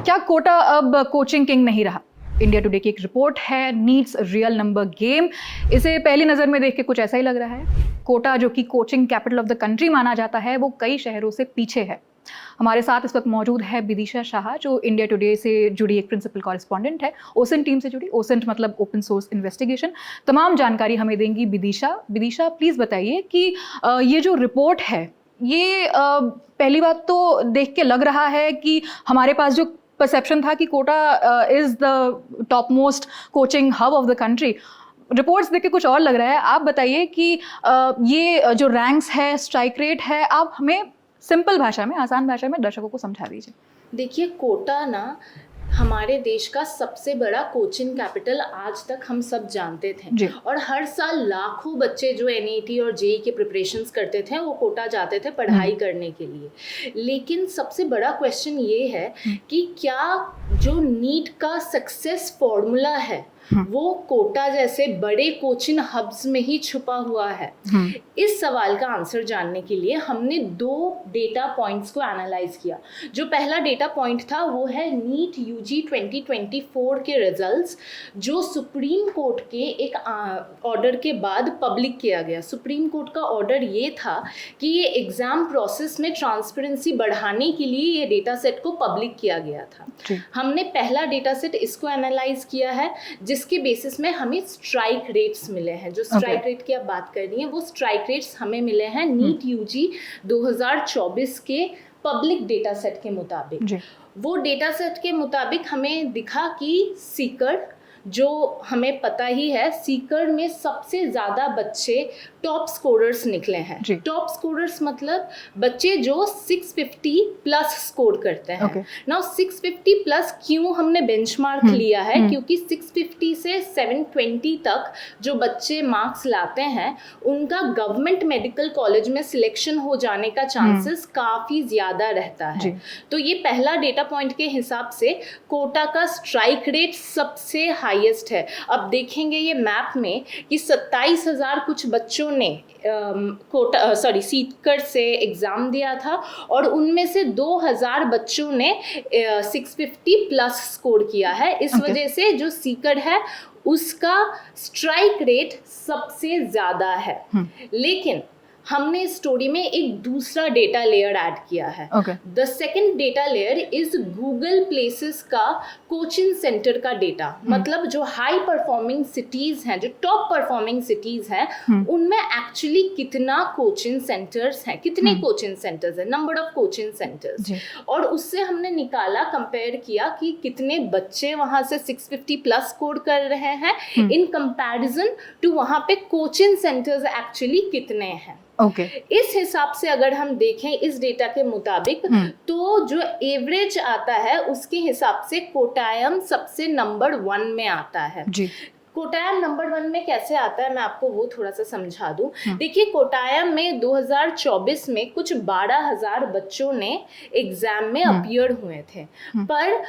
क्या कोटा अब coaching king नहीं रहा? इंडिया टुडे की एक रिपोर्ट है, नीड्स रियल नंबर गेम। इसे पहली नज़र में देख के कुछ ऐसा ही लग रहा है। कोटा जो कि coaching capital of the country माना जाता है, वो कई शहरों से पीछे है। हमारे साथ इस वक्त मौजूद है विदिशा शाह, जो इंडिया टुडे से जुड़ी एक प्रिंसिपल कॉरेस्पॉन्डेंट है, ओसेंट टीम से जुड़ी। ओसेंट मतलब ओपन सोर्स इन्वेस्टिगेशन। तमाम जानकारी हमें देंगी विदिशा। विदिशा, प्लीज़ बताइए कि ये जो रिपोर्ट है, ये पहली बात तो देख के लग रहा है कि हमारे पास जो परसेप्शन था कि Kota is the top most coaching hub of the country, reports देख के कुछ और लग रहा है। आप बताइए कि ये जो रैंक्स है, स्ट्राइक रेट है, आप हमें सिंपल भाषा में, आसान भाषा में दर्शकों को समझा दीजिए। देखिए, कोटा ना हमारे देश का सबसे बड़ा कोचिंग कैपिटल आज तक हम सब जानते थे। और हर साल लाखों बच्चे जो एनईटी और जेईई के प्रिपरेशंस करते थे वो कोटा जाते थे पढ़ाई करने के लिए। लेकिन सबसे बड़ा क्वेश्चन ये है कि क्या जो नीट का सक्सेस फॉर्मूला है वो कोटा जैसे बड़े कोचिंग हब्स में ही छुपा हुआ है? इस सवाल का आंसर जानने के लिए हमने 2 डेटा पॉइंट्स को एनालाइज किया। जो पहला डेटा पॉइंट था वो है नीट यूजी 2024 के रिजल्ट्स, जो सुप्रीम कोर्ट के एक ऑर्डर के बाद पब्लिक किया गया। सुप्रीम कोर्ट का ऑर्डर ये था कि ये एग्जाम प्रोसेस में ट्रांसपेरेंसी बढ़ाने के लिए ये डेटा सेट को पब्लिक किया गया था। हमने पहला डेटा सेट इसको एनालाइज किया है, जिसके बेसिस में हमें स्ट्राइक रेट्स मिले हैं। जो स्ट्राइक रेट की आप बात कर रही हैं, वो स्ट्राइक रेट्स हमें मिले हैं नीट यूजी 2024 के पब्लिक डेटा सेट के मुताबिक। वो डेटा सेट के मुताबिक हमें दिखा कि सीकर, जो हमें पता ही है, सीकर में सबसे ज़्यादा बच्चे टॉप स्कोरर्स निकले हैं। टॉप स्कोरर्स मतलब बच्चे जो 650 प्लस स्कोर करते हैं। नाउ 650 प्लस क्यों हमने बेंचमार्क लिया है? क्योंकि 650 से 720 तक जो बच्चे मार्क्स लाते हैं उनका गवर्नमेंट मेडिकल कॉलेज में सिलेक्शन हो जाने का चांसेस काफ़ी ज़्यादा रहता है। तो ये पहला डेटा पॉइंट के हिसाब से कोटा का स्ट्राइक रेट सबसे हाईएस्ट है। अब देखेंगे ये मैप में कि 27,000 कुछ बच्चों ने सीकर से एग्ज़ाम दिया था और उनमें से 2,000 बच्चों ने 650 प्लस स्कोर किया है। इस वजह से जो सीकर है उसका स्ट्राइक रेट सबसे ज़्यादा है। लेकिन हमने इस स्टोरी में एक दूसरा डेटा लेयर ऐड किया है। The second data layer is Google places का कोचिंग सेंटर का डेटा। मतलब जो हाई परफॉर्मिंग सिटीज हैं, जो टॉप परफॉर्मिंग सिटीज हैं, उनमें एक्चुअली कितना कोचिंग सेंटर्स हैं, कितने कोचिंग सेंटर्स हैं, नंबर ऑफ कोचिंग सेंटर्स। और उससे हमने निकाला, कंपेयर किया कि कितने बच्चे वहां से 650 प्लस स्कोर कर रहे हैं इन कंपैरिजन टू वहां पे कोचिंग सेंटर्स एक्चुअली कितने हैं। इस हिसाब से अगर हम देखें इस डेटा के मुताबिक, तो जो एवरेज आता है उसके हिसाब से कोटायम सबसे नंबर 1 में आता है। कोटायम नंबर 1 में कैसे आता है मैं आपको वो थोड़ा सा समझा दूं। देखिए, कोटायम में 2024 में कुछ 12,000 बच्चों ने एग्जाम में अपीयर हुए थे, पर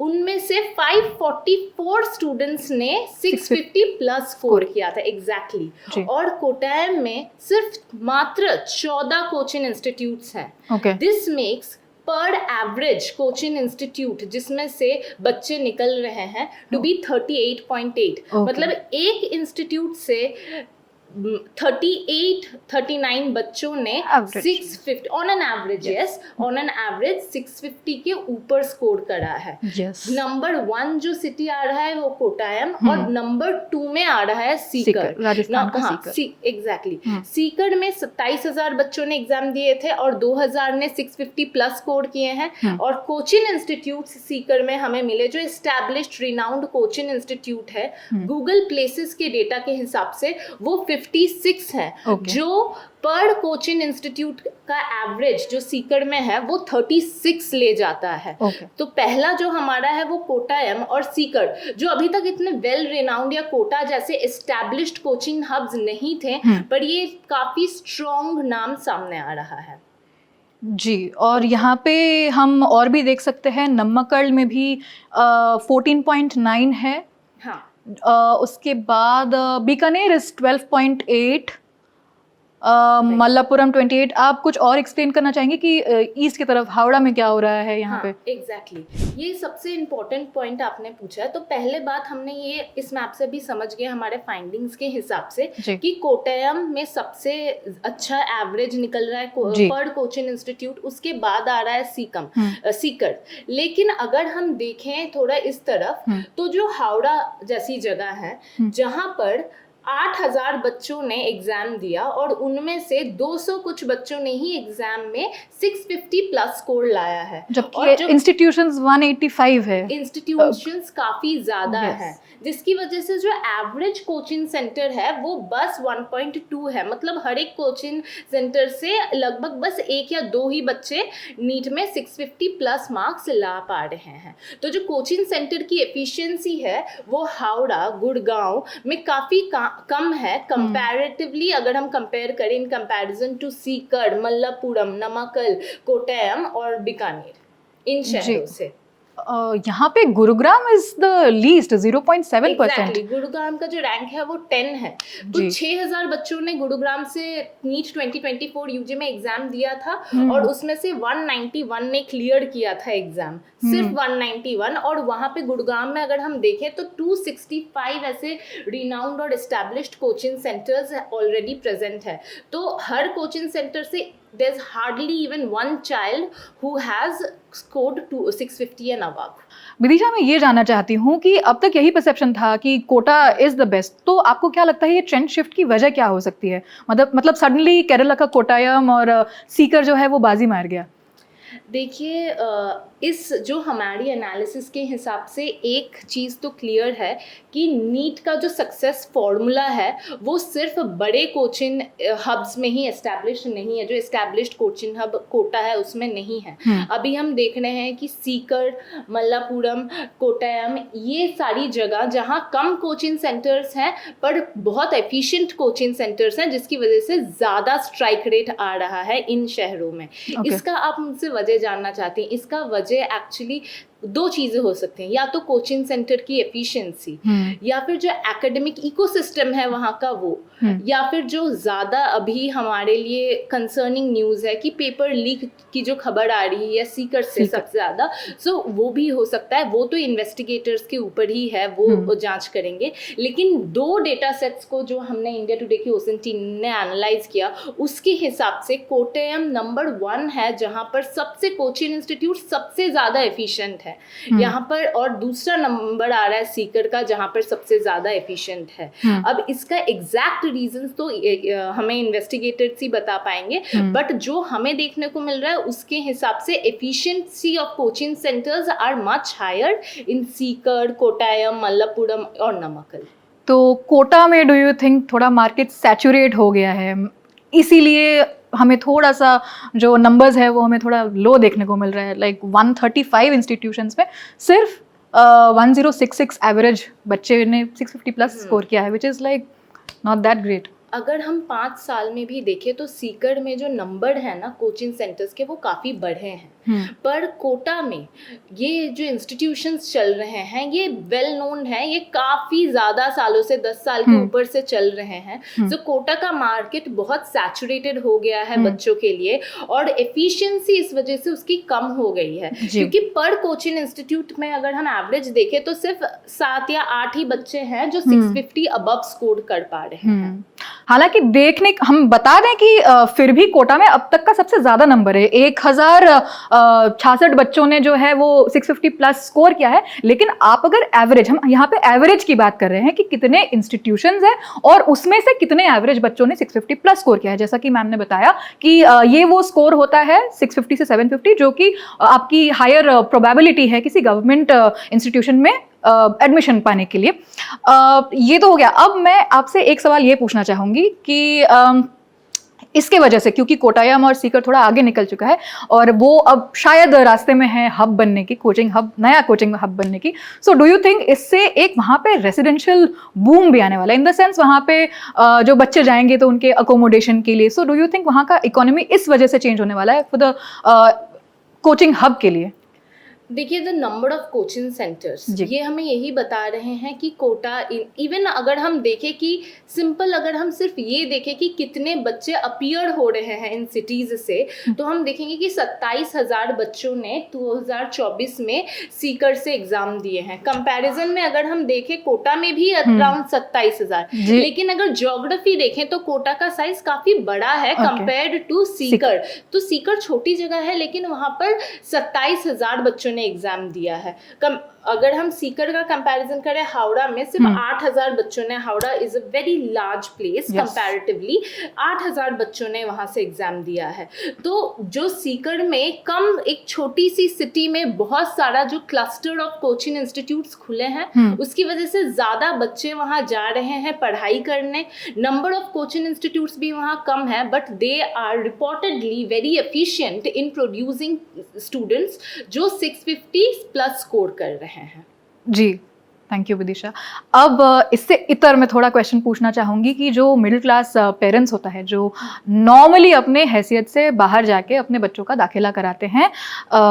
उनमें से 544 स्टूडेंट्स ने 650 प्लस स्कोर किया था एग्जैक्टली। और कोटायम में सिर्फ मात्र 14 कोचिंग इंस्टीट्यूट्स हैं। दिस मेक्स पर एवरेज कोचिंग इंस्टीट्यूट जिसमें से बच्चे निकल रहे हैं टू बी 38.8। मतलब एक इंस्टीट्यूट से 39 बच्चों ने 650 on an average, yes, on an average 650 के ऊपर स्कोर करा है। नंबर 1 जो सिटी आ रहा है वो कोटायम और नंबर 2 में आ रहा है सीकर, राजस्थान का सीकर। एग्जैक्टली। सीकर में 27,000 बच्चों ने एग्जाम दिए थे और 2,000 ने 650 प्लस स्कोर किए हैं। और कोचिंग इंस्टीट्यूट सीकर में हमें मिले जो एस्टैब्लिश्ड रिनाउंड कोचिंग इंस्टीट्यूट है, गूगल प्लेसेस के डेटा के हिसाब से वो 56 है। जो पर कोचिंग इंस्टीट्यूट का एवरेज जो सीकर में है वो 36 ले जाता है। तो पहला जो हमारा है वो कोटायम और सीकर, जो अभी तक इतने वेल रिनाउंड या कोटा जैसे एस्टैब्लिश्ड कोचिंग हब्स नहीं थे, पर ये काफी स्ट्रॉन्ग नाम सामने आ रहा है। जी, और यहाँ पे हम और भी देख सकते हैं, नमक्कल में भी 14.9 है। उसके बाद बीकानेर इज 12.8, मल्लापुरम 28। आप कुछ और एक्सप्लेन करना चाहेंगे कि ईस्ट की तरफ हावड़ा में क्या हो रहा है यहाँ पे? एग्जैक्टली ये सबसे इम्पोर्टेंट पॉइंट आपने पूछा है। तो पहले बात हमने ये इस मैप से भी समझ गए हमारे फाइंडिंग्स के हिसाब से कि कोट्टयम में सबसे अच्छा एवरेज निकल रहा है पर कोचिंग इंस्टीट्यूट, उसके बाद आ रहा है सीकर। लेकिन अगर हम देखें थोड़ा इस तरफ तो जो हावड़ा जैसी जगह है जहाँ पर 8,000 बच्चों ने एग्जाम दिया और उनमें से 200 कुछ बच्चों ने ही एग्जाम में 650 प्लस स्कोर लाया है, जबकि इंस्टीट्यूशंस 185 है। इंस्टीट्यूशंस काफी ज्यादा है, जिसकी वजह से जो एवरेज कोचिंग सेंटर है वो बस 1.2 है। मतलब हर एक कोचिंग सेंटर से लगभग बस 1 या 2 ही बच्चे नीट में 650 प्लस मार्क्स ला पा रहे हैं। तो जो कोचिंग सेंटर की एफिशिएंसी है वो हावड़ा, गुड़गांव में काफी कम है कंपैरेटिवली। अगर हम कंपेयर करें in comparison to Sikar, Malappuram, Namakkal, Kottayam और बीकानेर, इन शहरों से यहाँ पे Gurugram is the least 0.7%। Gurugram का जो रैंक है वो 10 है। तो 6,000 बच्चों ने गुरुग्राम से नीट 2024 यूजी में एग्जाम दिया था और उसमें से 191 ने क्लियर किया था एग्जाम, सिर्फ 191। और वहाँ पे गुरुग्राम में अगर हम देखें तो 265 ऐसे रिनाउंड और established coaching centres already present है। तो हर कोचिंग सेंटर से there's hardly even one child who has scored 650 and above. Vidisha, मैं ये जानना चाहती हूँ कि अब तक यही परसेप्शन था कि कोटा इज द बेस्ट, तो आपको क्या लगता है ये ट्रेंड शिफ्ट की वजह क्या हो सकती है? मतलब सडनली केरला का कोट्टयम और सीकर जो है वो बाजी मार गया। देखिए, इस जो हमारी एनालिसिस के हिसाब से एक चीज़ तो क्लियर है कि नीट का जो सक्सेस फॉर्मूला है वो सिर्फ बड़े कोचिंग हब्स में ही एस्टैब्लिश नहीं है। जो एस्टैब्लिश्ड कोचिंग हब कोटा है उसमें नहीं है। अभी हम देख रहे हैं कि सीकर, मल्लापुरम, कोट्टयम, ये सारी जगह जहां कम कोचिंग सेंटर्स हैं पर बहुत एफिशिएंट कोचिंग सेंटर्स हैं, जिसकी वजह से ज़्यादा स्ट्राइक रेट आ रहा है इन शहरों में। इसका आप मुझसे वजह जानना चाहती हैं? इसका वजह एक्चुअली 2 चीजें हो सकती हैं, या तो कोचिंग सेंटर की एफिशिएंसी, या फिर जो एकेडमिक इकोसिस्टम है वहाँ का वो, या फिर जो ज़्यादा अभी हमारे लिए कंसर्निंग न्यूज़ है कि पेपर लीक की जो खबर आ रही है सीकर से सबसे ज़्यादा, सो वो भी हो सकता है। वो तो इन्वेस्टिगेटर्स के ऊपर ही है, वो जांच करेंगे। लेकिन 2 डेटा सेट्स को जो हमने इंडिया टुडे की ओसन टीम ने एनालाइज किया उसके हिसाब से कोट्टयम नंबर 1 है जहाँ पर सबसे कोचिंग इंस्टीट्यूट सबसे ज़्यादा एफिशिएंट है यहाँ पर, और दूसरा नंबर आ रहा है सीकर का जहाँ पर सबसे ज़्यादा एफिशिएंट है। अब इसका एग्जैक्ट रीजंस तो हमें इन्वेस्टिगेटर्स ही बता पाएंगे, बट जो हमें देखने को मिल रहा है उसके हिसाब से efficiency of coaching centers are much higher in Sikar, Kottayam, Malappuram और नमक्कल। तो कोटा में डू यू थिंक थोड़ा मार्केट सैचुरेट हो गया है, इसीलिए हमें थोड़ा सा जो नंबर्स है वो हमें थोड़ा लो देखने को मिल रहा है? लाइक 135 इंस्टीट्यूशंस में सिर्फ 1066 एवरेज बच्चे ने 650 प्लस स्कोर किया है, which is like not that great. अगर हम 5 साल में भी देखें तो सीकर में जो नंबर है ना कोचिंग सेंटर्स के वो काफ़ी बढ़े हैं, पर कोटा में ये जो इंस्टीट्यूशंस चल रहे हैं ये वेल नोन है, ये काफ़ी ज़्यादा सालों से 10 साल के ऊपर से चल रहे हैं। तो कोटा का मार्केट बहुत सैचुरेटेड हो गया है बच्चों के लिए, और एफिशिएंसी इस वजह से उसकी कम हो गई है, क्योंकि पर कोचिंग इंस्टीट्यूट में अगर हम एवरेज देखें तो सिर्फ 7 या 8 ही बच्चे हैं जो 650 अबव स्कोर कर पा रहे हैं। हालांकि हम बता दें कि फिर भी कोटा में अब तक का सबसे ज्यादा नंबर है, 1066 बच्चों ने जो है वो 650 प्लस स्कोर किया है। लेकिन आप अगर एवरेज, हम यहाँ पे एवरेज की बात कर रहे हैं कि कितने इंस्टीट्यूशंस हैं और उसमें से कितने एवरेज बच्चों ने 650 प्लस स्कोर किया है। जैसा कि मैम ने बताया कि ये वो स्कोर होता है 650 से 750 जो कि आपकी हायर प्रोबेबिलिटी है किसी गवर्नमेंट इंस्टीट्यूशन में एडमिशन पाने के लिए। ये तो हो गया। अब मैं आपसे एक सवाल ये पूछना चाहूँगी कि इसके वजह से, क्योंकि कोट्टयम और सीकर थोड़ा आगे निकल चुका है और वो अब शायद रास्ते में है हब बनने की, कोचिंग हब, नया कोचिंग हब बनने की, सो डू यू थिंक इससे एक वहाँ पे रेसिडेंशियल बूम भी आने वाला है, इन द सेंस वहाँ पे जो बच्चे जाएंगे तो उनके अकोमोडेशन के लिए, सो डू यू थिंक वहाँ का इकोनॉमी इस वजह से चेंज होने वाला है फॉर द कोचिंग हब के लिए? देखिए, the number of coaching centres ये हमें यही बता रहे हैं कि कोटा, इवन अगर हम देखें कि सिंपल, अगर हम सिर्फ ये देखें कि कितने बच्चे अपीयर हो रहे हैं इन सिटीज से, तो हम देखेंगे कि 27,000 बच्चों ने 2024 में सीकर से एग्जाम दिए हैं। कंपैरिजन में अगर हम देखें, कोटा में भी अराउंड 27,000, लेकिन अगर ज्योग्राफी देखें तो कोटा का साइज काफी बड़ा है कंपेयर्ड टू सीकर। तो सीकर छोटी जगह है, लेकिन वहां पर 27,000 बच्चों ने एग्जाम दिया है। अगर हम सीकर का कंपैरिजन करें हावड़ा में, सिर्फ 8,000 बच्चों ने, Howrah is a very large place comparatively, 8,000 बच्चों ने वहां से एग्जाम दिया है। तो जो सीकर में कम, एक छोटी सी सिटी में बहुत सारा जो क्लस्टर ऑफ कोचिंग इंस्टीट्यूट्स खुले हैं, उसकी वजह से ज्यादा बच्चे वहां जा रहे हैं पढ़ाई करने। नंबर ऑफ कोचिंग इंस्टीट्यूट्स भी वहां कम है, but they are reportedly very efficient in producing students जो 650 प्लस स्कोर कर रहे हैं। जी, थैंक यू विदिशा। अब इससे इतर मैं थोड़ा क्वेश्चन पूछना चाहूँगी कि जो मिडिल क्लास पेरेंट्स होता है, जो नॉर्मली अपने हैसियत से बाहर जाके अपने बच्चों का दाखिला कराते हैं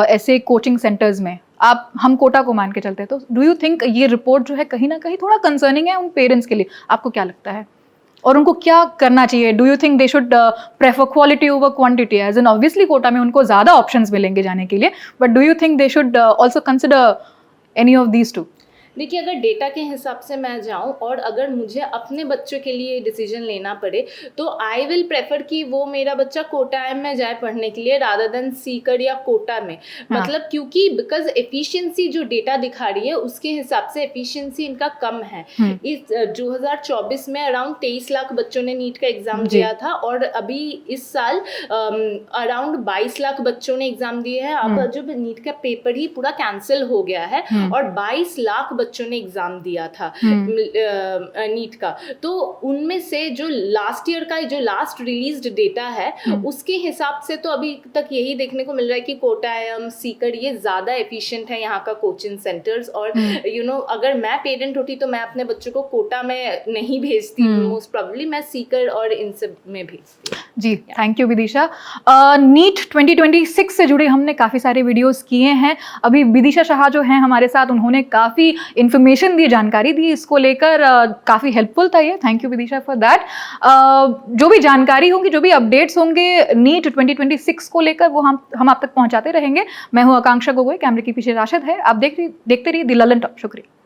ऐसे कोचिंग सेंटर्स में, हम कोटा को मान के चलते हैं, तो डू यू थिंक ये रिपोर्ट जो है कहीं ना कहीं थोड़ा कंसर्निंग है उन पेरेंट्स के लिए? आपको क्या लगता है, और उनको क्या करना चाहिए? Do you think they should prefer quality over quantity? As an obviously Kota में उनको ज़्यादा ऑप्शंस मिलेंगे जाने के लिए, but do you think they should also consider any of these two? देखिए, अगर डेटा के हिसाब से मैं जाऊं और अगर मुझे अपने बच्चों के लिए डिसीजन लेना पड़े, तो आई विल प्रेफर कि वो मेरा बच्चा कोटा में जाए पढ़ने के लिए रादर देन सीकर या कोटा में। मतलब क्योंकि बिकॉज एफिशिएंसी जो डेटा दिखा रही है उसके हिसाब से एफिशिएंसी इनका कम है। इस 2024 में अराउंड 23 लाख बच्चों ने नीट का एग्जाम दिया था, और अभी इस साल अराउंड 22 लाख बच्चों ने एग्जाम दिए हैं। अब जो नीट का पेपर ही पूरा कैंसिल हो गया है, और 22 लाख बच्चों ने एग्जाम दिया था नीट का। तो उनमें से जो लास्ट ईयर का जो लास्ट रिलीज्ड डेटा है उसके हिसाब से तो अभी तक यही देखने को मिल रहा है कि कोटा सीकर ये ज्यादा एफिशिएंट है यहाँ का कोचिंग सेंटर्स। और अगर मैं पेरेंट होती तो मैं अपने बच्चों को कोटा में नहीं भेजती, मोस्ट प्रोबेबली मैं सीकर और इन सब में भेजती। जी, थैंक यू विदिशा। नीट 2026 से जुड़े हमने काफ़ी सारे वीडियोस किए हैं। अभी विदिशा शाह जो हैं हमारे साथ, उन्होंने काफ़ी इन्फॉर्मेशन दी, जानकारी दी इसको लेकर, काफ़ी हेल्पफुल था ये। Thank you Vidisha for that. जो भी जानकारी होंगी, जो भी अपडेट्स होंगे नीट 2026 को लेकर, वो हम आप तक पहुंचाते रहेंगे। मैं हूँ आकांक्षा गोगोई, कैमरे के पीछे राशिद है। आप देखते रहिए द ललन टॉप। शुक्रिया।